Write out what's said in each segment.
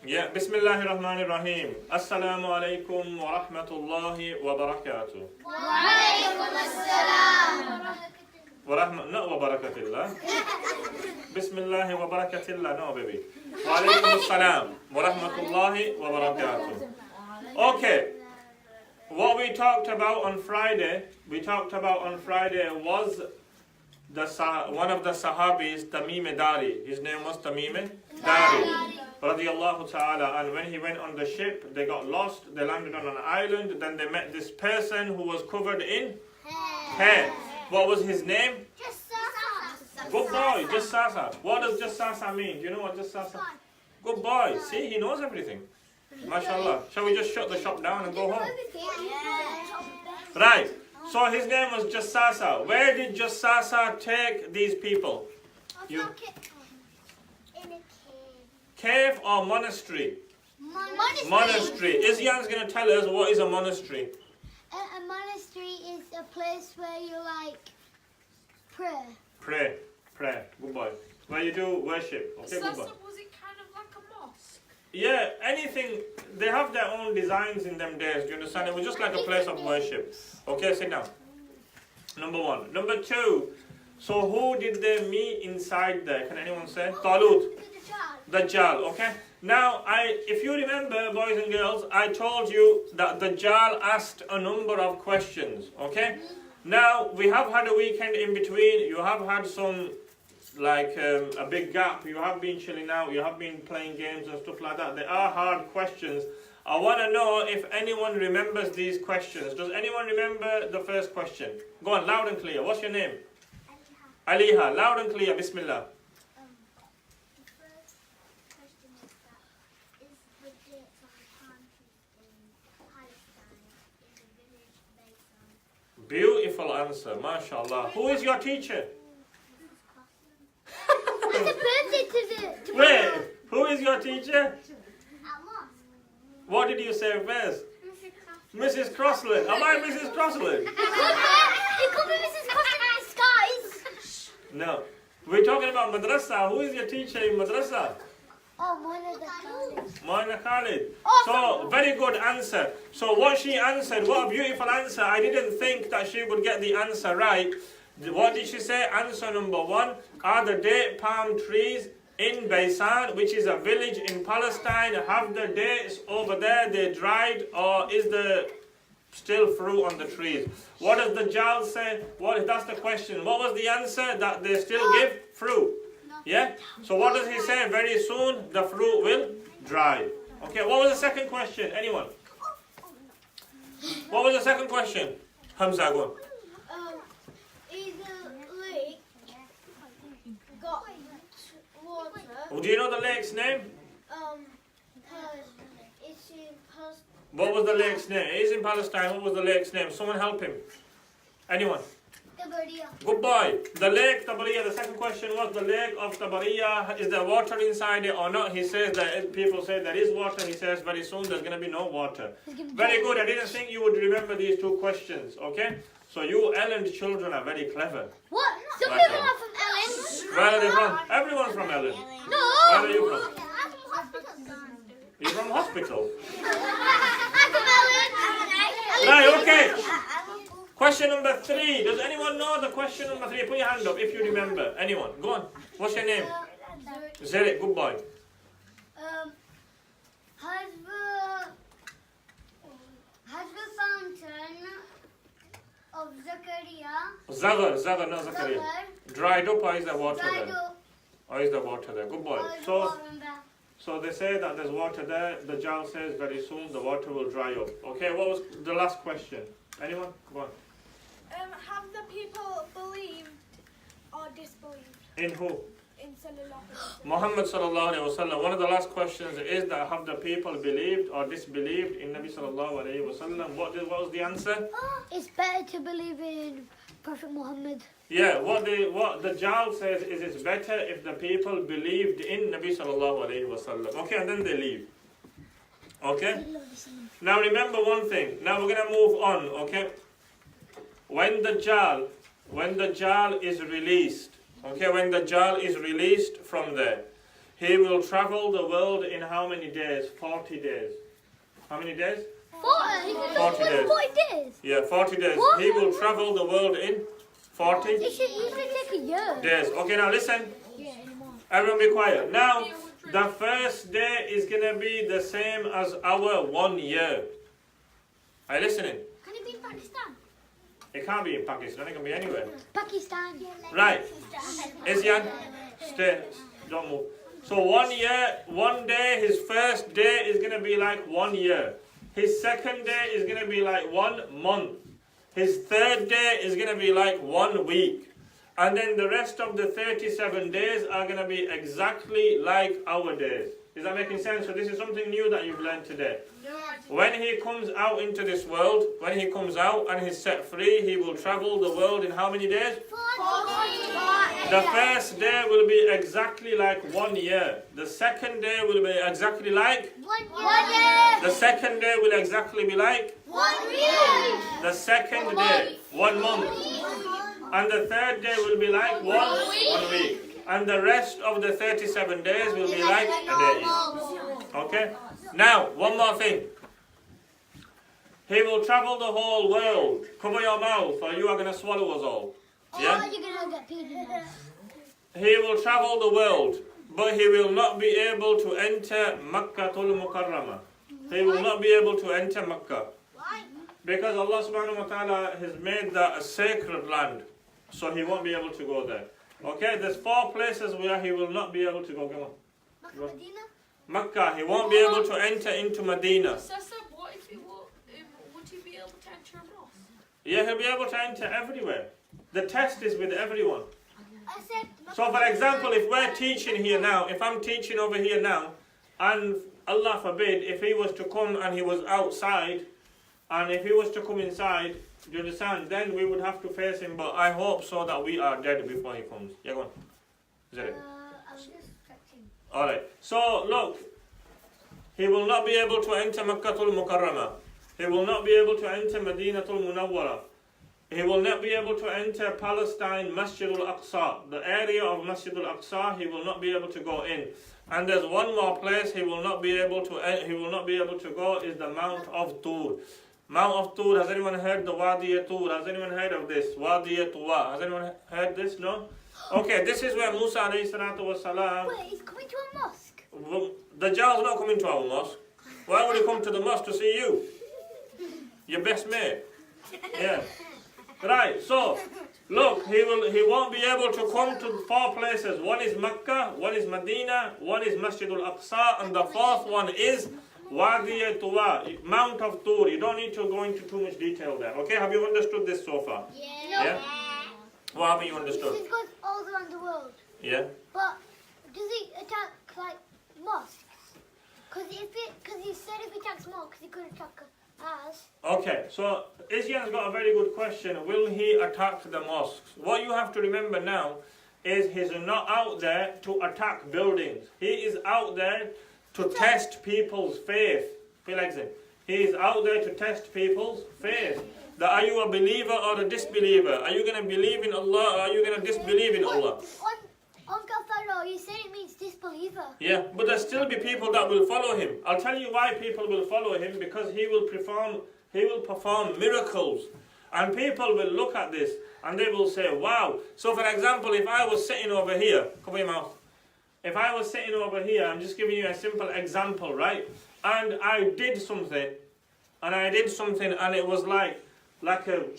Yeah, Bismillahir Rahmanir Rahim. Assalamu alaikum wa rahmatullahi wa barakatuh. Wa alaikum assalam. Not wa barakatillah. Bismillahi wa barakatillah. No, baby. Wa alaikum assalam wa rahmatullahi wa barakatuh. Okay. What we talked about on Friday was one of the Sahabis, Tamim Dari. His name was Tamim Dari. Radiallahu ta'ala. And when he went on the ship, they got lost. They landed on an island. Then they met this person who was covered in hair. What was his name? Jassasa. Good boy, Jassasa. What does Jassasa mean? Do you know what Jassasa? Good boy. See, he knows everything. MashaAllah. Shall we just shut the shop down and go home? Right. So his name was Jassasa. Where did Jassasa take these people? In a cave. Cave or monastery? Monastery. Izyan's going to tell us what is a monastery. A monastery is a place where you pray. Pray. Good boy. Where you do worship. Okay, good boy. Was it kind of like a mosque? Yeah, anything. They have their own designs in them days. Do you understand? It was just like a place of worship. Okay, sit down. Number one. Number two. So who did they meet inside there? Can anyone say? Talut. Dajjal. Okay. Now, if you remember, boys and girls, I told you that Dajjal asked a number of questions. Okay. Now we have had a weekend in between. You have had some, a big gap. You have been chilling out. You have been playing games and stuff like that. They are hard questions. I want to know if anyone remembers these questions. Does anyone remember the first question? Go on, loud and clear. What's your name? Aliha. Loud and clear. Bismillah. The first question is the dates on palm trees in Palestine, in the village Baysan. Beautiful answer. MashaAllah. Who is your teacher? It's a birthday to Wait. Who is your teacher? At mosque. What did you say first? Mrs. Crossland. Am I Mrs. Crossland? It could be Mrs. Crossland in disguise. No. We're talking about madrasa. Who is your teacher in madrasa? Oh, Moina Moina Khalid. Oh, So, very good answer. So what she answered, what a beautiful answer. I didn't think that she would get the answer right. What did she say? Answer number one. Are the date palm trees in Baysan, which is a village in Palestine, have the dates over there, they dried, or is there still fruit on the trees? What does the Dajjal say? That's the question. What was the answer? That they still give fruit. Yeah? So what does he say? Very soon the fruit will dry. Okay, what was the second question? Anyone? What was the second question? Hamza, go on. Is the lake got water? Do you know the lake's name? It's in Palestine. What was the lake's name? It is in Palestine. What was the lake's name? Someone help him. Anyone? Tabaria. Good boy. The lake Tabariya, the second question was the lake of Tabariya. Is there water inside it or not? He says that people say there is water. He says very soon there's going to be no water. Very good. I didn't think you would remember these two questions. Okay? So you Ellen children are very clever. What? Some Like people that. are from Ellen. Where are they from? Everyone's from Ellen. No. Where are you from? I'm from hospital. You're from hospital. I'm from Ellen. Right, okay. Question number 3. Does anyone know the question number 3? Put your hand up if you remember. Anyone? Go on. What's your name? Zerek. Good boy. Has the fountain of Zakaria Zagar, not Zakaria. Dried up or is there water dried there? up? Or is there water there? Good boy. Or is So water in there? So they say that there's water there. The Dajjal says very soon the water will dry up. Okay, what was the last question? Anyone? Go on. Have the people believed or disbelieved In who? in Sallallahu Alaihi Wasallam? Muhammad sallallahu alaihi wasallam. One of the last questions is that have the people believed or disbelieved in Nabi sallallahu alaihi wasallam? What was the answer? It's better to believe in Prophet Muhammad. Yeah, what the Dajjal says is it's better if the people believed in Nabi sallallahu alaihi wasallam. Okay, and then they leave. Okay? Now remember one thing. Now we're going to move on, okay? When the Dajjal is released, okay, when the Dajjal is released from there, He will travel the world in how many days? 40 days. How many days? 40 days. 40 days. Yeah, 40 days. What? He will travel the world in 40 It should usually take a year. days. Okay, now listen. Yeah, anymore. Everyone be quiet. Now, the first day is going to be the same as our 1 year. Are you listening? Can it be in Pakistan? It can't be in Pakistan. It can be anywhere. Pakistan. Right. Isyan, stay. Don't move. So 1 year, 1 day, his first day is going to be like 1 year. His second day is going to be like 1 month. His third day is going to be like 1 week. And then the rest of the 37 days are going to be exactly like our days. Is that making sense? So this is something new that you've learned today. When he comes out into this world, when he comes out and he's set free, he will travel the world in how many days? 40. The first day will be exactly like 1 year. The second day will be exactly like? 1 year. The second day will exactly be like? 1 week. The second day, 1 month. And the third day will be like 1 week. And the rest of the 37 days will be like a day. Okay? Now, one more thing. He will travel the whole world. Cover your mouth or you are going to swallow us all. Yeah? Or you're going to get peed in the He will travel the world, but he will not be able to enter Makkatul Mukarramah. He will not be able to enter Makkah. Because Allah subhanahu wa ta'ala has made that a sacred land. So he won't be able to go there. Okay, there's 4 places where he will not be able to go. Come on. Makkah, he won't be able to enter into Medina. Sasa, what if he would he be able to enter a mosque? Yeah, he'll be able to enter everywhere. The test is with everyone. I said, So for example, if we're teaching here now, if I'm teaching over here now, and Allah forbid, if he was to come and he was outside, and if he was to come inside, do you understand? Then we would have to face him, but I hope so that we are dead before he comes. Yeah, go on. Is that it? I was just stretching. Alright, so look, he will not be able to enter Makkatul Mukarramah. He will not be able to enter Madinatul Munawwara. He will not be able to enter Palestine, Masjidul Aqsa. The area of Masjidul Aqsa, he will not be able to go in. And there's one more place he will not be able to go is the Mount of Tur. Mount of Tur, has anyone heard the Wadi Tur? Has anyone heard of this? Wadi Tuwa. Has anyone heard this? No? Okay, this is where Musa alayhi salatu was salam. Wait, he's coming to a mosque. Dajjal's not coming to our mosque. Why would he come to the mosque to see you? Your best mate. Yeah. Right, so look, he won't be able to come to 4 places. One is Makkah, one is Medina, one is Masjidul Aqsa, and the 4th one is Wadi Tuwa, Mount of Tur. You don't need to go into too much detail there. Okay, have you understood this so far? Yeah? What haven't you understood? This goes all around the world. Yeah? But does he attack like mosques? Because he said if he attacks mosques, he could attack us. Okay, so Isyan's got a very good question. Will he attack the mosques? What you have to remember now is he's not out there to attack buildings. He is out there to test people's faith. Feel like it. He is out there to test people's faith. That are you a believer or a disbeliever? Are you going to believe in Allah or are you going to disbelieve in Allah? On Kafaro, you said it means disbeliever. Yeah, but there'll still be people that will follow him. I'll tell you why people will follow him, because he will perform miracles. And people will look at this and they will say, wow. So for example, if I was sitting over here, cover your mouth. If I was sitting over here, I'm just giving you a simple example, right? And I did something, and it was like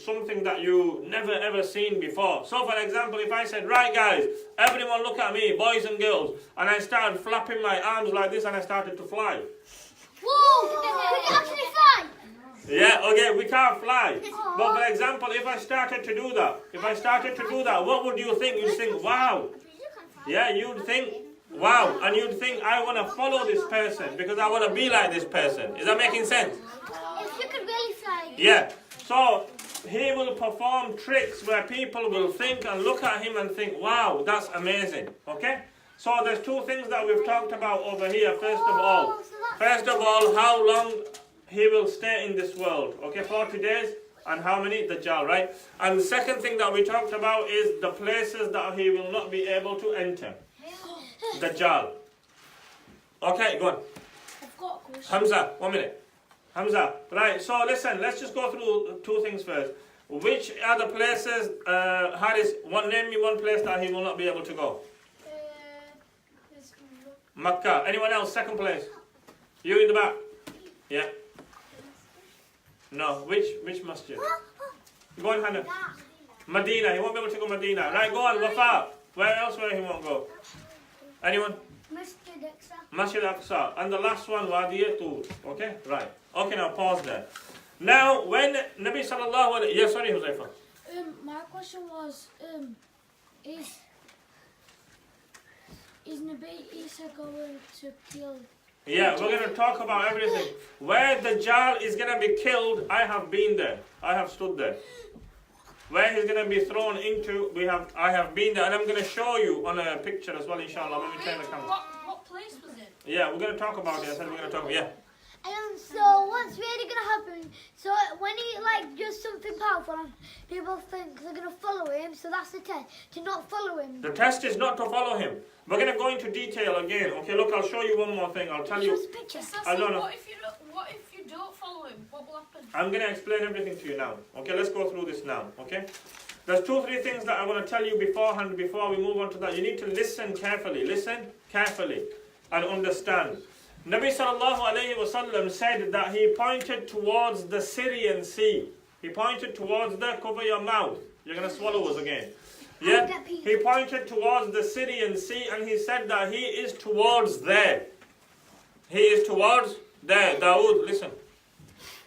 something that you never ever seen before. So for example, if I said, right guys, everyone look at me, boys and girls, and I started flapping my arms like this and I started to fly. Whoa! Could you actually fly? Yeah, okay, we can't fly. But for example, if I started to do that, what would you think? You'd think, wow. Yeah, you'd think, wow. And you'd think, I want to follow this person because I want to be like this person. Is that making sense? If you could really fly. Yeah. So he will perform tricks where people will think and look at him and think, wow, that's amazing. Okay? So there's 2 things that we've talked about over here. First of all, how long he will stay in this world. Okay, 40 days. And how many? Dajjal, right? And the second thing that we talked about is the places that he will not be able to enter. Dajjal. Okay, go on. I've got a question. Hamza, 1 minute. Hamza, right, so listen, let's just go through two things first. Which are the places, Haris, name me one place that he will not be able to go. Makkah. Anyone else? Second place. You in the back. Yeah. No. Which masjid? Go on, Hannah. Medina. He won't be able to go Medina. Right, go on, Wafa. Where else where he won't go? Anyone? Masjid Aqsa. And the last one, Wadi Tur. Okay? Right. Okay, now pause there. Now, when Nabi sallallahu alayhi... Yeah, sorry, Huzaifa. My question was, is Nabi Isa going to kill? Yeah, we're going to talk about everything. Where Dajjal is going to be killed, I have been there. I have stood there. Where he's going to be thrown into, I have been there. And I'm going to show you on a picture as well, inshallah. Let me turn the camera. What place was it? Yeah, we're going to talk about it. I said we're going to talk about it. Yeah. And so what's really gonna happen? So when he does something powerful, and people think they're gonna follow him. So that's the test, to not follow him. The test is not to follow him. We're going to go into detail again. Okay, look, I'll show you one more thing. I'll tell you. I don't know. What if you don't follow him? What will happen? I'm going to explain everything to you now. Okay, let's go through this now. Okay. There's 2-3 things that I want to tell you beforehand before we move on to that. You need to listen carefully. Listen carefully and understand. Nabi sallallahu alayhi wasallam said that he pointed towards the Syrian Sea. He pointed towards the, cover your mouth. You're going to swallow us again. Yeah? He pointed towards the Syrian Sea and he said that he is towards there. He is towards there. Dawood, listen.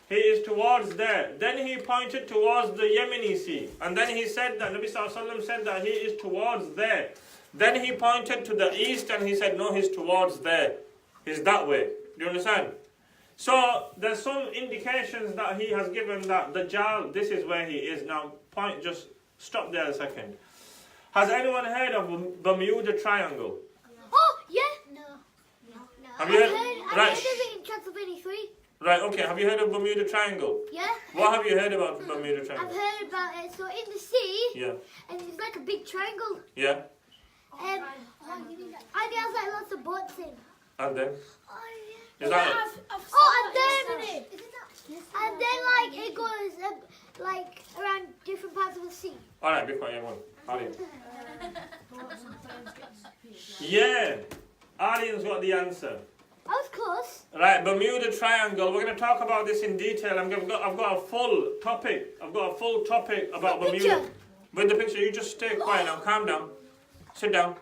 He is towards there. Then he pointed towards the Yemeni Sea. And then he said that, Nabi sallallahu alayhi wasallam said that he is towards there. Then he pointed to the east and he said, no, he's towards there. He's that way. Do you understand? So there's some indications that he has given that Dajjal, this is where he is now. Just stop there a second. Has anyone heard of Bermuda Triangle? Oh yeah. No. Have you heard? I've Right. heard of it in Transylvania 3. Right. Okay. Have you heard of Bermuda Triangle? Yeah. What have you heard about Bermuda I've Triangle? heard about it. So in the sea, Yeah. and it's like a big triangle. Yeah. And there's like lots of boats in. And then? Oh yeah. Is that it? And then like it goes like around different parts of the sea. All right. Be quiet, everyone. Audience. Yeah. Audience got the answer. I was close. Right, Bermuda Triangle. We're going to talk about this in detail. I've got a full topic. I've got a full topic about Bermuda. Picture. With the picture, you just stay quiet now. Calm down. Sit down.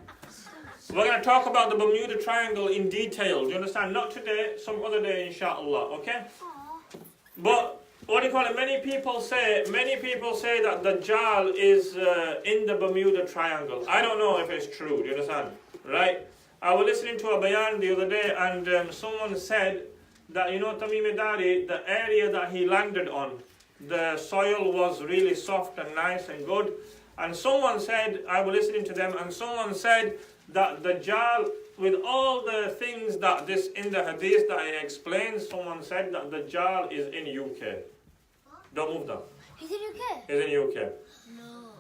We're going to talk about the Bermuda Triangle in detail. Do you understand? Not today, some other day, inshallah. Okay? Aww. But what do you call it? Many people say that Dajjal is in the Bermuda Triangle. I don't know if it's true. Do you understand? Right? I was listening to a bayan the other day and someone said that, Tamim Dari, the area that he landed on, the soil was really soft and nice and good. And someone said, I was listening to them, and someone said that Dajjal, with all the things that this in the hadith that I explained, someone said that Dajjal is in UK. Don't move down. He's in UK? He's in UK.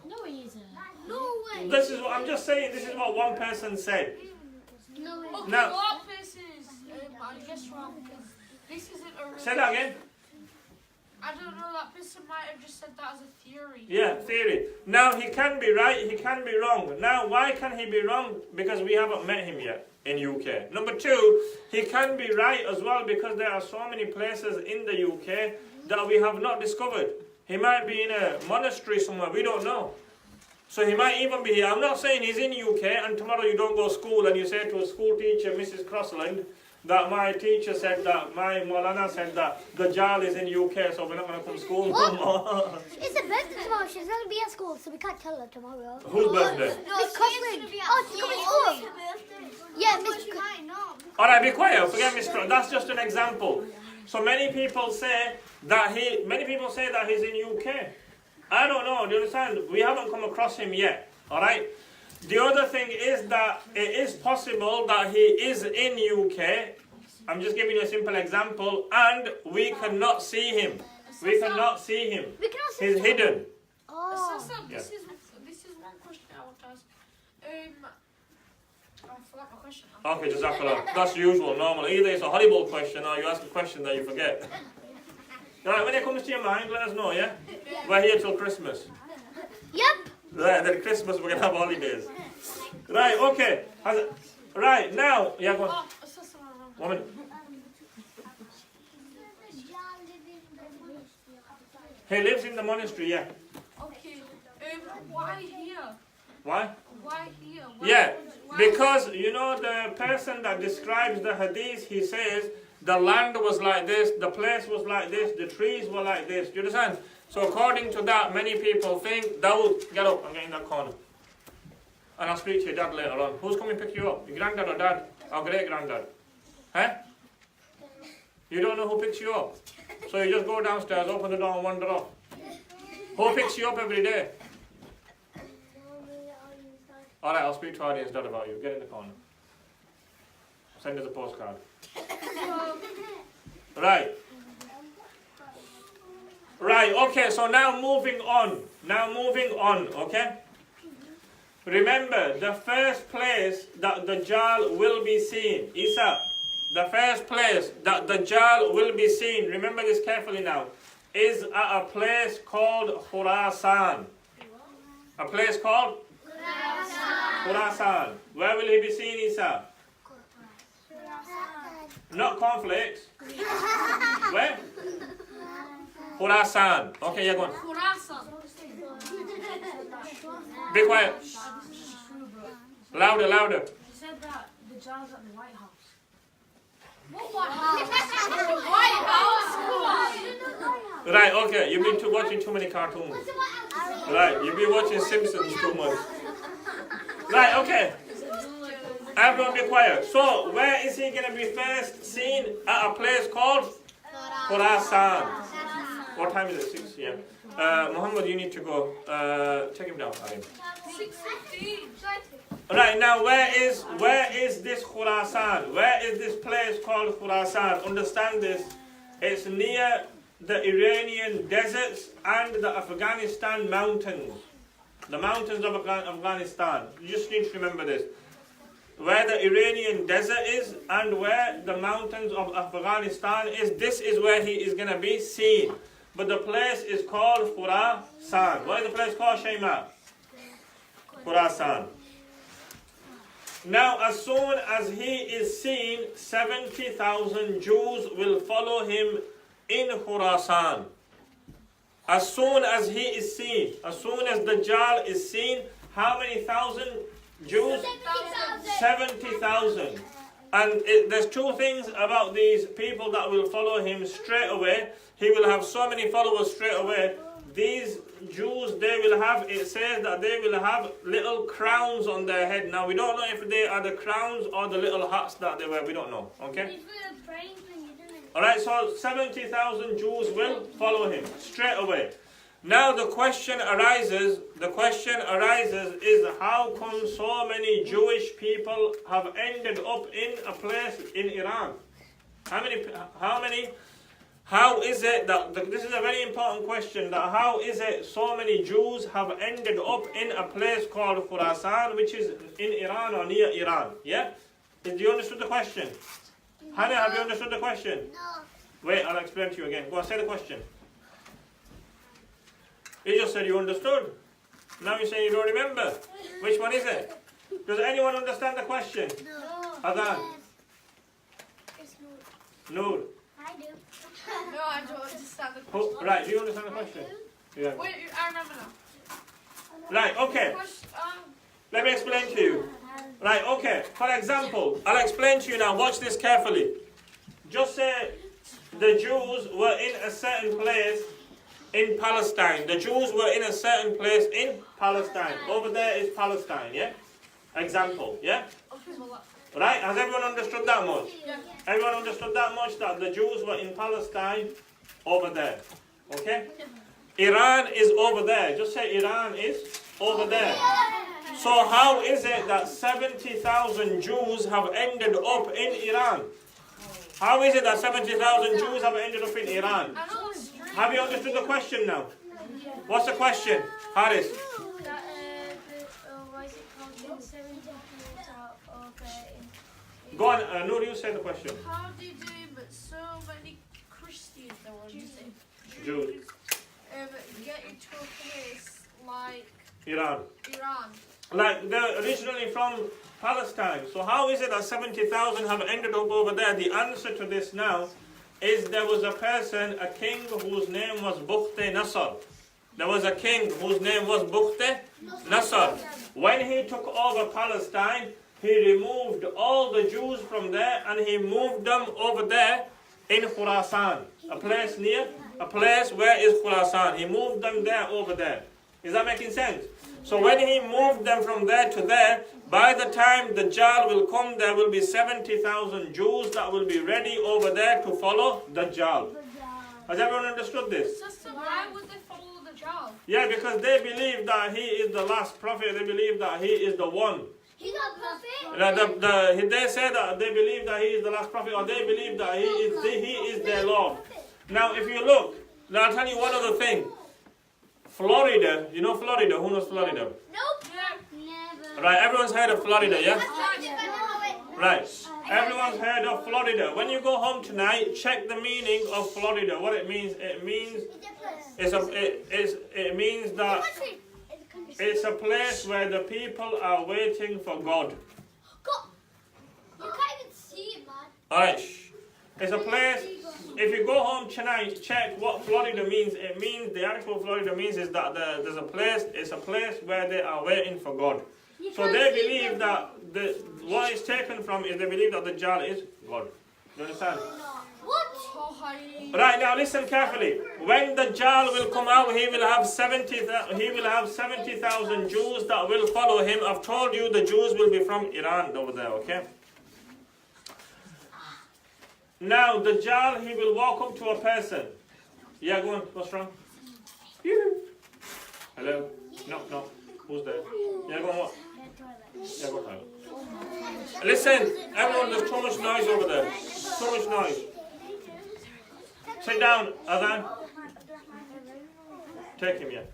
No, he isn't. No way. This is what I'm just saying. This is what one person said. No way. Okay, Now- what place is, I guess wrong, because this isn't a real... Say that again. I don't know, that person might have just said that as a theory. Yeah, theory. Now, he can be right, he can be wrong. Now, why can he be wrong? Because we haven't met him yet in UK. Number two, he can be right as well because there are so many places in the UK that we have not discovered. He might be in a monastery somewhere, we don't know. So he might even be here. I'm not saying he's in UK and tomorrow you don't go to school and you say to a school teacher, Mrs. Crossland, that my teacher said that, my Maulana said that Dajjal is in UK, so we're not going to come to school no more. It's a birthday tomorrow. She's not going to be at school, so we can't tell her tomorrow. Whose birthday? Miss Crossland. Oh, she's coming to school. Yeah, Miss Alright, be quiet, forget Miss Crossland. That's just an example. So many people say that he's in UK. I don't know, do you understand? We haven't come across him yet. Alright? The other thing is that it is possible that he is in UK. I'm just giving you a simple example, and we cannot see him. We cannot see him. We cannot see He's him. hidden. Oh. This is one question I want to ask. forgot my question. Okay, Jazakallah. That's usual, normal. Either it's a horrible question or you ask a question that you forget. Right, when it comes to your mind, let us know, yeah? We're here till Christmas. Yep. Right, then Christmas we're going to have holidays. Right, okay. Right, now, yeah, go on. 1 minute. He lives in the monastery, yeah. Okay. Why here? Why? Why here? Yeah, because, you know, the person that describes the hadith, he says, the land was like this, the place was like this, the trees were like this. Do you understand? So according to that, many people think, Dawood, get up and get in that corner. And I'll speak to your dad later on. Who's coming to pick you up? Your granddad or dad? Or great-granddad? Huh? You don't know who picks you up? So you just go downstairs, open the door and wander off. Who picks you up every day? Alright, I'll speak to audience dad about you. Get in the corner. Send us a postcard. Right. Right, okay, so now moving on. Okay? Remember, the first place that Dajjal will be seen, Isa, the first place that Dajjal will be seen, remember this carefully now, is at a place called Khurasan. A place called? Khurasan. Where will he be seen, Isa? Not cornflakes. Where? Khurasan. Okay, yeah, go on. Khurasan. Be quiet. Louder, louder. He said that the Dajjal's at the White House. What White House? White House? Right, okay, you've been watching too many cartoons. Right, you've been watching Simpsons too much. Right, okay. Everyone be quiet. So, where is he going to be first seen? At a place called Khurasan. What time is it? 6? Yeah. Muhammad, you need to go. Take him down, Arim. 6:15. Right, now where is this Khurasan? Where is this place called Khurasan? Understand this. It's near the Iranian deserts and the Afghanistan mountains. The mountains of Afghanistan. You just need to remember this. Where the Iranian desert is and where the mountains of Afghanistan is, this is where he is going to be seen. But the place is called Khurasan. What is the place called, Shayma? Khurasan. Now, as soon as he is seen, 70,000 Jews will follow him in Khurasan. As soon as he is seen, as soon as Dajjal is seen, how many thousand Jews? 70,000. And there's two things about these people that will follow him straight away. He will have so many followers straight away. These Jews, they will have, it says that they will have little crowns on their head. Now, we don't know if they are the crowns or the little hats that they wear. We don't know. Okay? Alright, so 70,000 Jews will follow him straight away. Now the question arises is how come so many Jewish people have ended up in a place in Iran? How is it that, this is a very important question, that how is it so many Jews have ended up in a place called Khurasan, which is in Iran or near Iran? Yeah? Do you understand the question? Hannah, have you understood the question? No. Wait, I'll explain to you again. Go on, say the question. You just said you understood. Now you're saying you don't remember. Which one is it? Does anyone understand the question? No. Adhan? It's Noor? I do. No, I don't understand the question. Right, do you understand the question? Yeah. Wait, I remember now. Right, okay. Let me explain to you. Right, okay. For example, I'll explain to you now. Watch this carefully. Just say the Jews were in a certain place in Palestine. The Jews were in a certain place in Palestine. Over there is Palestine, yeah? Example, yeah? Right? Has everyone understood that much? Yeah. Everyone understood that much, that the Jews were in Palestine over there. Okay? Iran is over there. Just say Iran is over there. So how is it that 70,000 Jews have ended up in Iran? How is it that 70,000 Jews have ended up in Iran? Have you understood the question now? What's the question? Haris? Why is it called being 70 out of Go on, Noor, you say the question. How did so many Christians, I want to say, Jews. get into a place like Iran. Iran? Like they're originally from Palestine. So how is it that 70,000 have ended up over there? The answer to this now is there was a person, a king whose name was Bukhte Nasr. There was a king whose name was Bukhte Nasr. When he took over Palestine, he removed all the Jews from there and he moved them over there in Khurasan. A place where is Khurasan. He moved them there over there. Is that making sense? So when he moved them from there to there, by the time the Dajjal will come, there will be 70,000 Jews that will be ready over there to follow the Dajjal. Has everyone understood this? So why would they follow the Dajjal? Yeah, because they believe that he is the last prophet. They believe that he is the one. He's not prophet. They say that they believe that he is the last prophet, or they believe that he is their Lord. Now, if you look, now I'll tell you one other thing. Florida, you know Florida? Who knows Florida? Nope. Never. Right, everyone's heard of Florida, yeah? Right. Right. Everyone's heard of Florida. When you go home tonight, check the meaning of Florida. What it means? It means it means that it's a place where the people are waiting for God. You can't even see it, man. Alright, it's a place. If you go home tonight, check what Florida means. It means, the actual Florida means is that there's a place, it's a place where they are waiting for God. So they believe that what is taken from is they believe that the Dajjal is God. You understand? What? Right, now listen carefully. When the Dajjal will come out, he will have 70,000 Jews that will follow him. I've told you the Jews will be from Iran over there, okay? Now, the Dajjal, he will walk up to a person. Yeah, go on. What's wrong? Hello? No. Who's there? Yeah, go on, what? Yeah, go on. Listen, everyone, there's too much noise over there. Too much noise. Sit down, Adhan. Take him, yeah.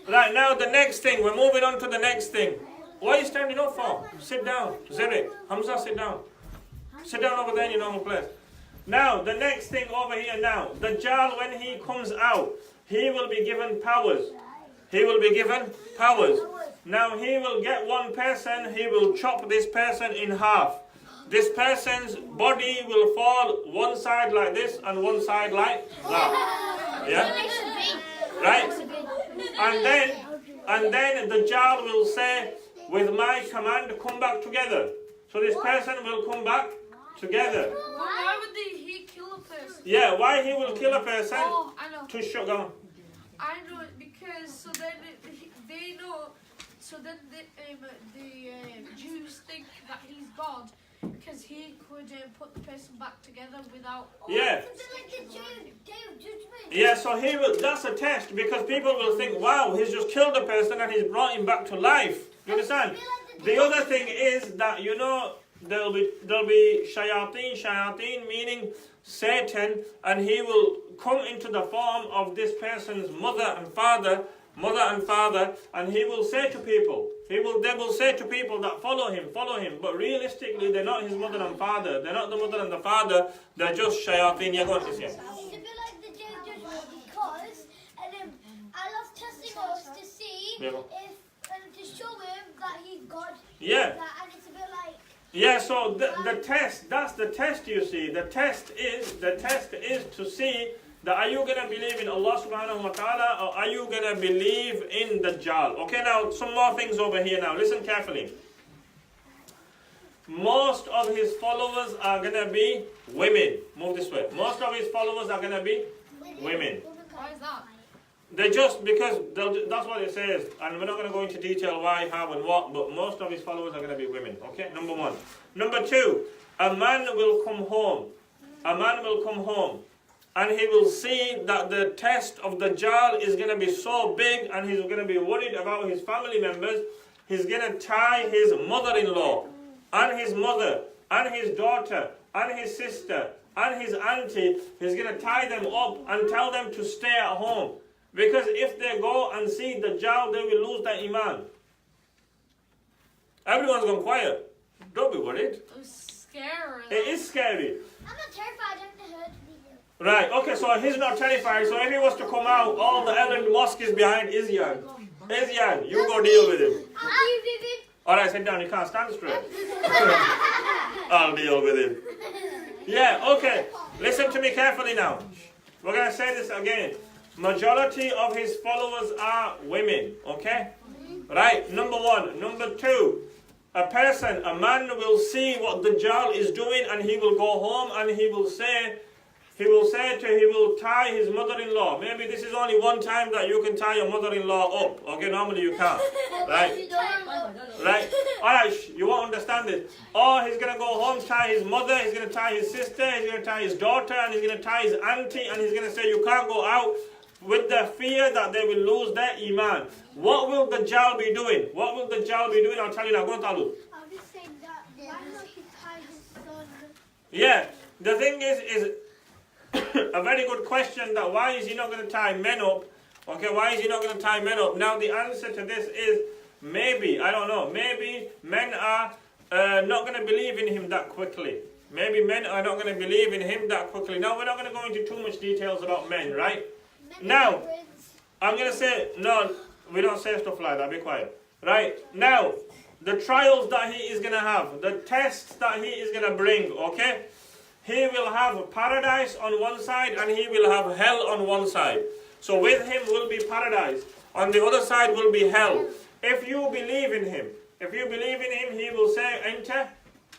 Right, now the next thing. We're moving on to the next thing. What are you standing up for? Sit down. Zirik, Hamza, sit down. Sit down over there in your normal place. Now, the next thing over here now. The Dajjal, when he comes out, he will be given powers. He will be given powers. Now, he will get one person, he will chop this person in half. This person's body will fall one side like this and one side like that. Yeah? Right? And then the Dajjal will say, with my command, come back together. So this person will come back together. Why would he kill a person? Yeah, why he will kill a person? Oh, I know. To shut down. I know it because so then they know. So then the Jews think that he's God because he could put the person back together without. Yeah. Something like the Day of Judgment. Yeah, so he will. That's a test because people will think, wow, he's just killed a person and he's brought him back to life. You understand? The other thing is that there'll be shayateen meaning Satan, and he will come into the form of this person's mother and father, and he will say to people, they will say to people that follow him, but realistically they're not his mother and father, they're not the mother and the father, they're just shayateen. Yeah, go on, Sisya. It's a bit like the Day of Judgment because Allah's testing us to see if to show him that he's God. Yeah. And it's a bit like. Yeah, so the test, that's the test, you see. The test is to see that are you going to believe in Allah subhanahu wa ta'ala or are you going to believe in the Dajjal? Okay, now some more things over here now. Listen carefully. Most of his followers are going to be women. Move this way. Most of his followers are going to be women. Why is that? They just, because that's what it says, and we're not going to go into detail why, how, and what, but most of his followers are going to be women. Okay, number one. Number two, a man will come home. And he will see that the test of the Dajjal is going to be so big, and he's going to be worried about his family members. He's going to tie his mother-in-law, and his mother, and his daughter, and his sister, and his auntie. He's going to tie them up and tell them to stay at home. Because if they go and see the Dajjal, they will lose their iman. Everyone's gone quiet. Don't be worried. It's scary. It is scary. I'm not terrified. I'm not hurt. Right, okay, so he's not terrified. So if he was to come out, all the other mosque is behind Izyan. Izyan, you go deal with him. Alright, sit down. You can't stand straight. I'll deal with him. Yeah, okay. Listen to me carefully now. We're going to say this again. Majority of his followers are women, okay? Right, number one. Number two, a man will see what Dajjal is doing and he will go home and he will tie his mother-in-law. Maybe this is only one time that you can tie your mother-in-law up. Okay, normally you can't. Right? Right? Alright, you won't understand this. Or he's going to go home, tie his mother, he's going to tie his sister, he's going to tie his daughter, and he's going to tie his auntie, and he's going to say you can't go out with the fear that they will lose their iman. What will Dajjal be doing? What will Dajjal be doing? I'll tell you now. Go on, Talu. I'll just say that. Why not he tie his son? Yeah, the thing is a very good question that why is he not going to tie men up? Okay, why is he not going to tie men up? Now the answer to this is maybe, I don't know, maybe men are not going to believe in him that quickly. Maybe men are not going to believe in him that quickly. Now we're not going to go into too much details about men, right? Now, I'm going to say, no, we don't say stuff like that, be quiet. Right, now, the trials that he is going to have, the tests that he is going to bring, okay? He will have paradise on one side and he will have hell on one side. So with him will be paradise. On the other side will be hell. If you believe in him, he will say enter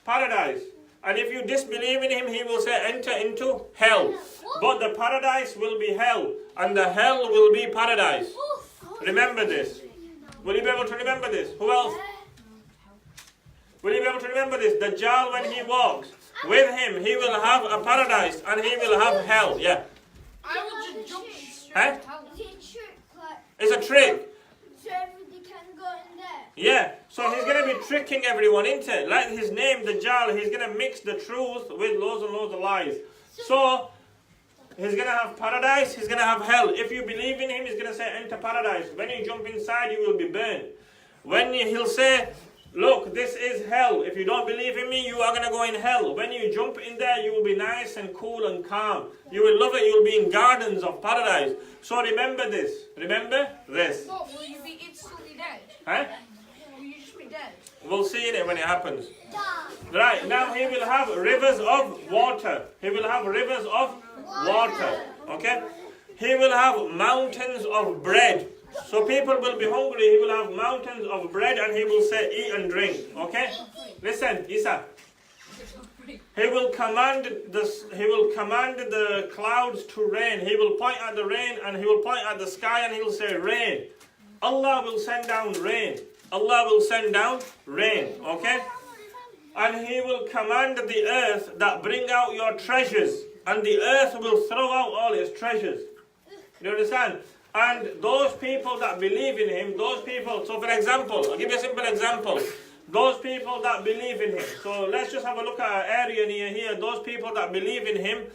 paradise. And if you disbelieve in him, he will say enter into hell. But the paradise will be hell and the hell will be paradise. Remember this. Will you be able to remember this? Who else? Will you be able to remember this? Dajjal, when he walks, with him, he will have a paradise and he will have hell. Yeah. I will just jump straight Huh? to hell. Is it a trick? Like, It's a trick. so everybody can go in there? Yeah. So he's going to be tricking everyone into it. Like his name, Dajjal, he's going to mix the truth with loads and loads of lies. So he's going to have paradise, he's going to have hell. If you believe in him, he's going to say enter paradise. When you jump inside, you will be burned. He'll say, look, this is hell. If you don't believe in me, you are going to go in hell. When you jump in there, you will be nice and cool and calm. You will love it. You will be in gardens of paradise. So remember this. Remember this. What, will you be instantly dead? Huh? Will you just be dead? We'll see it when it happens. Die. Right, now he will have rivers of water. He will have rivers of water. Okay? He will have mountains of bread. So people will be hungry. He will have mountains of bread and he will say eat and drink. Okay? Listen, Isa. He will command the clouds to rain. He will point at the rain and he will point at the sky and he will say rain. Allah will send down rain. Allah will send down rain. Okay? And he will command the earth that bring out your treasures. And the earth will throw out all its treasures. You understand? And those people that believe in him, those people, so for example, I'll give you a simple example. Those people that believe in him. So let's just have a look at an area near here. Those people that believe in him,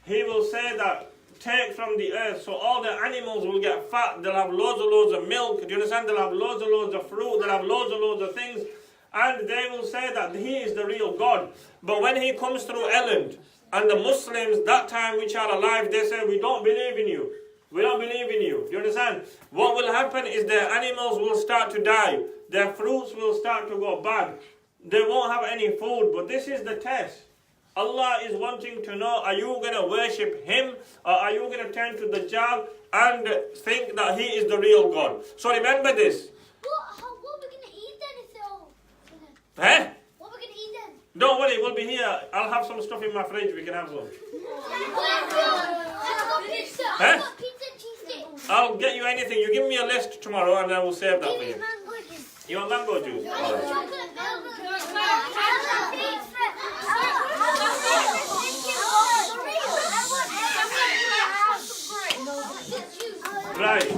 he will say that take from the earth. So all the animals will get fat. They'll have loads of milk. Do you understand? They'll have loads of fruit. They'll have loads of things. And they will say that he is the real God. But when he comes through Elland, and the Muslims that time which are alive, they say, we don't believe in you. We don't believe in you. Do you understand? What will happen is their animals will start to die. Their fruits will start to go bad. They won't have any food. But this is the test. Allah is wanting to know, are you going to worship him? Or are you going to turn to Dajjal and think that he is the real God? So remember this. What are we going to eat then if they're all... Huh? What are we going to eat then? Don't worry, we'll be here. I'll have some stuff in my fridge. We can have some. I've got pizza and cheese sticks. I'll get you anything. You give me a list tomorrow and I will save that for Give me you. mango juice. You want mango juice? All right. Chocolate milk. Right.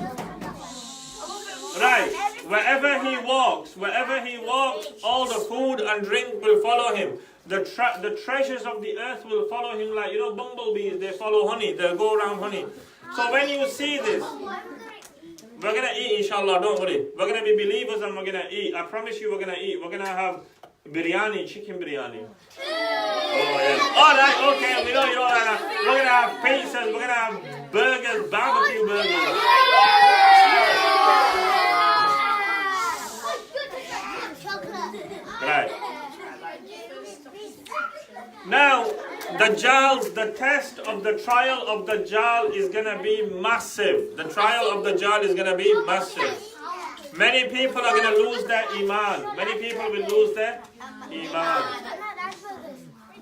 Right. Wherever he walks, all the food and drink will follow him. The treasures of the earth will follow him like, bumblebees, they follow honey, they'll go around honey. So when you see this, we're going to eat, inshallah, don't worry. We're going to be believers and we're going to eat. I promise you we're going to eat. We're going to have Biryani, chicken biryani. Oh, yeah. Alright, okay, we know you all that. We're going to have pizzas, we're going to have burgers, barbecue burgers. Right. Now, the test of the trial of Dajjal is going to be massive. The trial of Dajjal is going to be massive. Many people are going to lose their iman. Many people will lose their iman.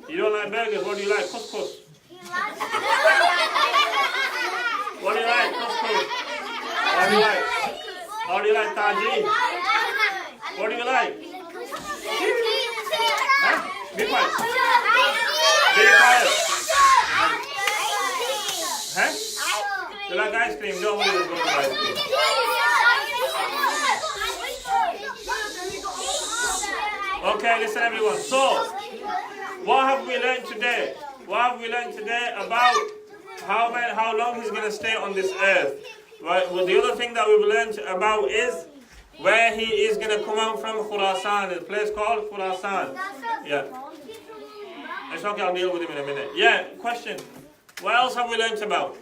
You don't like burgers? What do you like? Couscous. What do you like? Couscous. What do you like? How do you like tagine? What do you like? Huh? Be quiet. Be quiet. Huh? You like ice cream? Don't worry, we'll go to ice cream. Okay, listen everyone. So, what have we learned today? What have we learned today about how long he's going to stay on this earth? Right, well, the other thing that we've learned about is where he is going to come out from, Khurasan, a place called Khurasan. Yeah. It's okay, I'll deal with him in a minute. Yeah, question. What else have we learned about?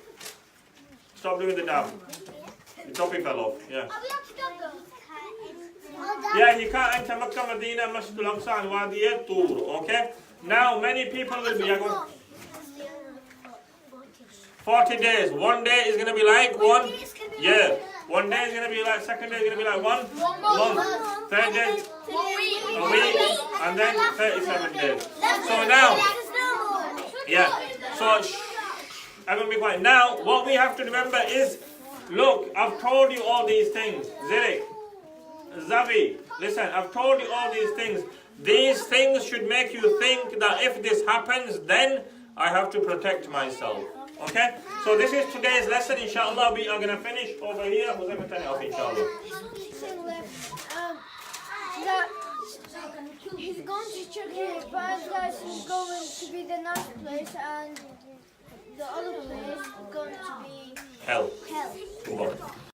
Stop doing the dab. The topic fell off. Yeah. Yeah, he can't enter Makkah, Medina, Masjid al-Aqsa, and Wadi al-Tur. Okay? Now, many people will be... 40 days. One day is going to be like 1 year. One day is going to be like, second day is going to be like 1 month. Third day, a week, and then 37 days. So now, yeah. So, I'm going to be quiet. Now, what we have to remember is, look, I've told you all these things. Zirik, Zavi, listen, I've told you all these things. These things should make you think that if this happens, then I have to protect myself. Okay? So this is today's lesson, inshallah. We are going to finish over here. Who's ever turn it off, inshallah? He's going to Turkey, but he's going to be the nice place, and the other place is going to be Hell. hell. Move on.